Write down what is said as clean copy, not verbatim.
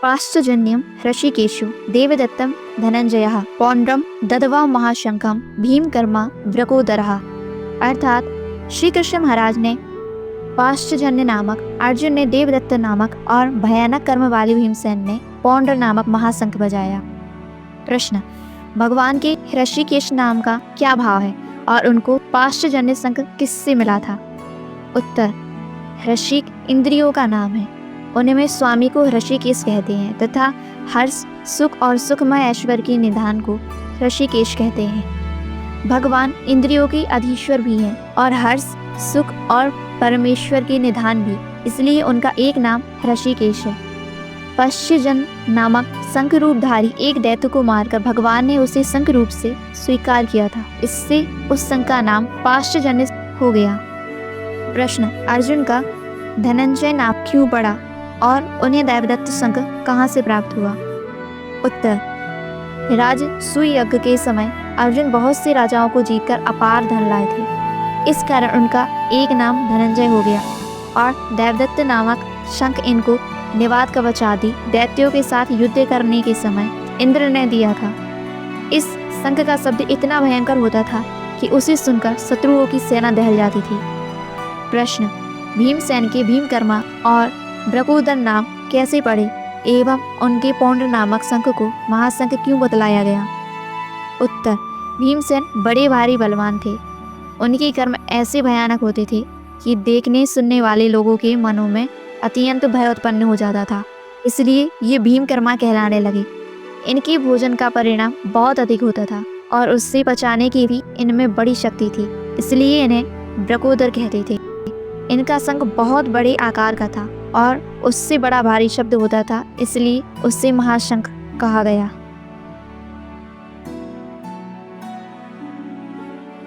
पाश्चजन्यम ऋषिकेशु देवदत्तम धनंजयः पौंड्रम ददवा महाशंखम भीमकर्मा वृकोदरः। अर्थात श्री कृष्ण महाराज ने पाश्चजन्य नामक, अर्जुन ने देवदत्त नामक और भयानक कर्म वाले भीमसेन ने पौंड्र नामक महाशंख बजाया। प्रश्न, भगवान के ऋषिकेश नाम का क्या भाव है और उनको पाश्चजन्य शंख किससे मिला था? उत्तर, ऋषिक इंद्रियों का नाम है। उनमें स्वामी को ऋषिकेश कहते हैं तथा हर्ष, सुख और सुखमय ऐश्वर्य के निधान को ऋषिकेश कहते हैं। भगवान इंद्रियों के अधीश्वर भी हैं और हर्ष, सुख और परमेश्वर के निधान भी, इसलिए उनका एक नाम ऋषिकेश है। पाश्चजन नामक शंख रूपधारी एक दैत्य को मारकर भगवान ने उसे शंख रूप से स्वीकार किया था। इससे उस शंख का नाम पाश्चजन्य हो गया। प्रश्न, अर्जुन का धनंजय नाम क्यों पड़ा और उन्हें देवदत्त शंख कहाँ से प्राप्त हुआ? उत्तर, राजसूय यज्ञ के समय अर्जुन बहुत से राजाओं को जीतकर अपार धन लाए थे। इस कारण उनका एक नाम धनंजय हो गया और देवदत्त नामक शंख इनको निवात कवच आदि दैत्यों के साथ युद्ध करने के समय इंद्र ने दिया था। इस शंख का शब्द इतना भयंकर होता था कि उसे सुनकर शत्रुओं की सेना दहल जाती थी। प्रश्न, भीमसेन के भीमकर्मा और वृकोदर नाम कैसे पड़े एवं उनके पौंड्र नामक शंख को महाशंख क्यों बतलाया गया? उत्तर, भीमसेन बड़े भारी बलवान थे। उनके कर्म ऐसे भयानक होते थे कि देखने सुनने वाले लोगों के मनों में अत्यंत भय उत्पन्न हो जाता था, इसलिए ये भीमकर्मा कहलाने लगे। इनके भोजन का परिणाम बहुत अधिक होता था और उससे बचाने की भी इनमें बड़ी शक्ति थी, इसलिए इन्हें वृकोदर कहते थे। इनका शंख बहुत बड़े आकार का था और उससे बड़ा भारी शब्द होता था, इसलिए उससे महाशंख कहा गया।